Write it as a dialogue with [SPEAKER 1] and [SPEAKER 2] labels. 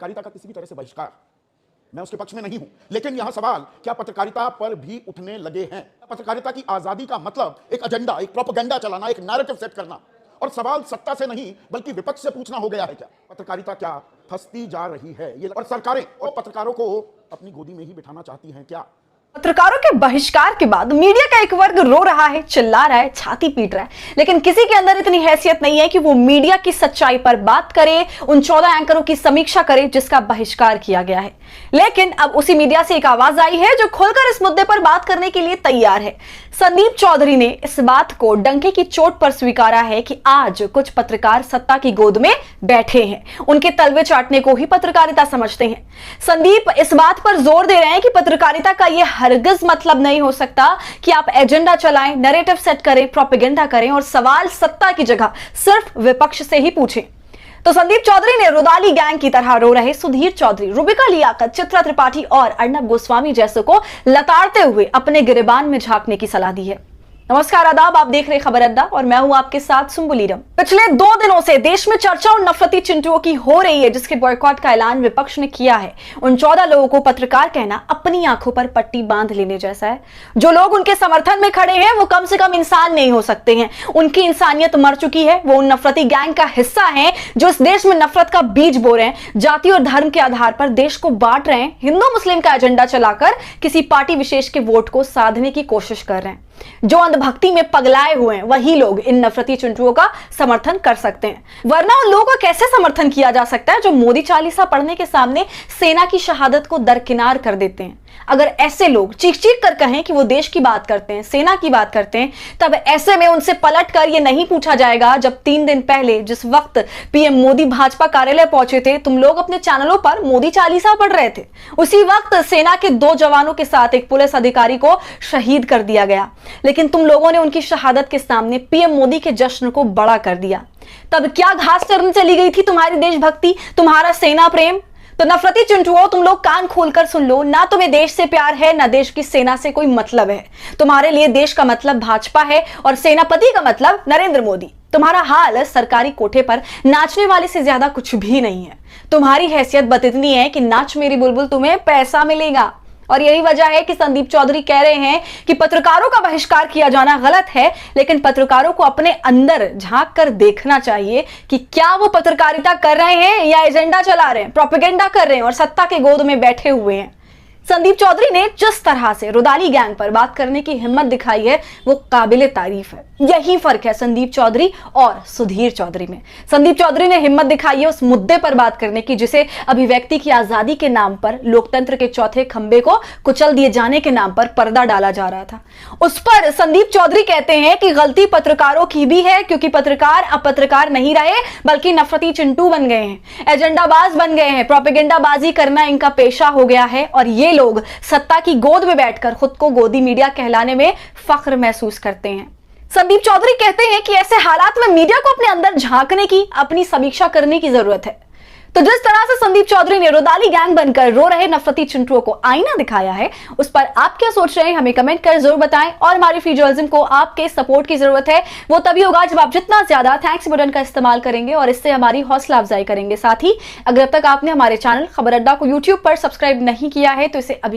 [SPEAKER 1] पत्रकारिता का किसी भी तरह से बहिष्कार, मैं उसके पक्ष में नहीं हूं, लेकिन यह सवाल क्या पत्रकारिता पर भी उठने लगे हैं। पत्रकारिता की आजादी का मतलब एक एजेंडा, एक प्रोपेगेंडा चलाना, एक नैरेटिव सेट करना, और सवाल सत्ता से नहीं बल्कि विपक्ष से पूछना हो गया है क्या पत्रकारिता क्या फंसती जा रही है ये, और सरकारें और पत्रकारों को अपनी गोदी में ही बिठाना चाहती हैं क्या।
[SPEAKER 2] पत्रकारों के बहिष्कार के बाद मीडिया का एक वर्ग रो रहा है, चिल्ला रहा है, छाती पीट रहा है, लेकिन किसी के अंदर इतनी हैसियत नहीं है कि वो मीडिया की सच्चाई पर बात करे, उन 14 एंकरों की समीक्षा करे जिसका बहिष्कार किया गया है। लेकिन अब उसी मीडिया से एक आवाज आई है जो खुलकर इस मुद्दे पर बात करने के लिए तैयार है। संदीप चौधरी ने इस बात को डंके की चोट पर स्वीकारा है कि आज कुछ पत्रकार सत्ता की गोद में बैठे हैं, उनके तलवे चाटने को ही पत्रकारिता समझते हैं। संदीप इस बात पर जोर दे रहे हैं कि पत्रकारिता का यह हरगिज मतलब नहीं हो सकता कि आप एजेंडा चलाएं, नैरेटिव सेट करें, प्रोपेगेंडा करें और सवाल सत्ता की जगह सिर्फ विपक्ष से ही पूछें। तो संदीप चौधरी ने रुदाली गैंग की तरह रो रहे सुधीर चौधरी, रुबिका लियाकत, चित्रा त्रिपाठी और अर्नब गोस्वामी जैसों को लताड़ते हुए अपने गिरेबान में झांकने की सलाह दी है। नमस्कार, आदाब, आप देख रहे खबर अड्डा और मैं हूं आपके साथ सुम्बुलीरम। पिछले 2 दिनों से देश में चर्चा उन नफरती चिंटुओं की हो रही है जिसके बॉयकॉट का ऐलान विपक्ष ने किया है। उन 14 लोगों को पत्रकार कहना अपनी आंखों पर पट्टी बांध लेने जैसा है। जो लोग उनके समर्थन में खड़े हैं वो कम से कम इंसान नहीं हो सकते हैं, उनकी इंसानियत मर चुकी है। वो उन नफरती गैंग का हिस्सा है जो इस देश में नफरत का बीज बो रहे हैं, जाति और धर्म के आधार पर देश को बांट रहे हैं, हिंदू मुस्लिम का एजेंडा चलाकर किसी पार्टी विशेष के वोट को साधने की कोशिश कर रहे हैं। जो अंधभक्ति में पगलाए हुए हैं वही लोग इन नफरती चिंटुओं का समर्थन कर सकते हैं, वरना उन लोगों का कैसे समर्थन किया जा सकता है जो मोदी चालीसा पढ़ने के सामने सेना की शहादत को दरकिनार कर देते हैं। अगर ऐसे लोग चीख चीख कर कहें कि वो देश की बात करते हैं, सेना की बात करते हैं, तब ऐसे में उनसे पलट कर ये नहीं पूछा जाएगा जब 3 दिन पहले जिस वक्त पीएम मोदी भाजपा कार्यालय पहुंचे थे, तुम लोग अपने चैनलों पर मोदी चालीसा पढ़ रहे थे। उसी वक्त सेना के 2 जवानों के साथ एक पुलिस अधिकारी को शहीद कर दिया गया, लेकिन तुम लोगों ने उनकी शहादत के सामने पीएम मोदी के जश्न को बड़ा कर दिया। तब क्या घास चरने चली गई थी तुम्हारी देशभक्ति, तुम्हारा सेना प्रेम? तो नफरती चिंटुओं, तुम लोग कान खोलकर सुन लो, ना तुम्हें देश से प्यार है ना देश की सेना से कोई मतलब है। तुम्हारे लिए देश का मतलब भाजपा है और सेनापति का मतलब नरेंद्र मोदी। तुम्हारा हाल सरकारी कोठे पर नाचने वाले से ज्यादा कुछ भी नहीं है। तुम्हारी हैसियत बस इतनी है कि नाच मेरी बुलबुल, तुम्हें पैसा मिलेगा। और यही वजह है कि संदीप चौधरी कह रहे हैं कि पत्रकारों का बहिष्कार किया जाना गलत है, लेकिन पत्रकारों को अपने अंदर झांक कर देखना चाहिए कि क्या वो पत्रकारिता कर रहे हैं या एजेंडा चला रहे हैं, प्रोपेगेंडा कर रहे हैं और सत्ता के गोद में बैठे हुए हैं। संदीप चौधरी ने जिस तरह से रुदाली गैंग पर बात करने की हिम्मत दिखाई है वो काबिले तारीफ है। यही फर्क है संदीप चौधरी और सुधीर चौधरी में। संदीप चौधरी ने हिम्मत दिखाई है उस मुद्दे पर बात करने की जिसे अभिव्यक्ति की आजादी के नाम पर, लोकतंत्र के चौथे खंबे को कुचल दिए जाने के नाम पर पर्दा डाला जा रहा था। उस पर संदीप चौधरी कहते हैं कि गलती पत्रकारों की भी है, क्योंकि पत्रकार अब पत्रकार नहीं रहे बल्कि नफरती चिंटू बन गए हैं, एजेंडाबाज बन गए हैं, प्रोपेगेंडाबाजी करना इनका पेशा हो गया है और ये लोग सत्ता की गोद में बैठकर खुद को गोदी मीडिया कहलाने में फख्र महसूस करते हैं। संदीप चौधरी कहते हैं कि ऐसे हालात में मीडिया को अपने अंदर झांकने की, अपनी समीक्षा करने की जरूरत है। तो जिस तरह से संदीप चौधरी ने रुदाली गैंग बनकर रो रहे नफरती चिंटुओं को आईना दिखाया है, उस पर आप क्या सोच रहे हैं हमें कमेंट कर जरूर बताएं। और हमारी फ्री जर्नलिज्म को आपके सपोर्ट की जरूरत है, वो तभी होगा जब आप जितना ज्यादा थैंक्स बटन का इस्तेमाल करेंगे और इससे हमारी हौसला अफजाई करेंगे। साथ ही अगर अब तक आपने हमारे चैनल खबर अड्डा को यूट्यूब पर सब्सक्राइब नहीं किया है तो इसे अभी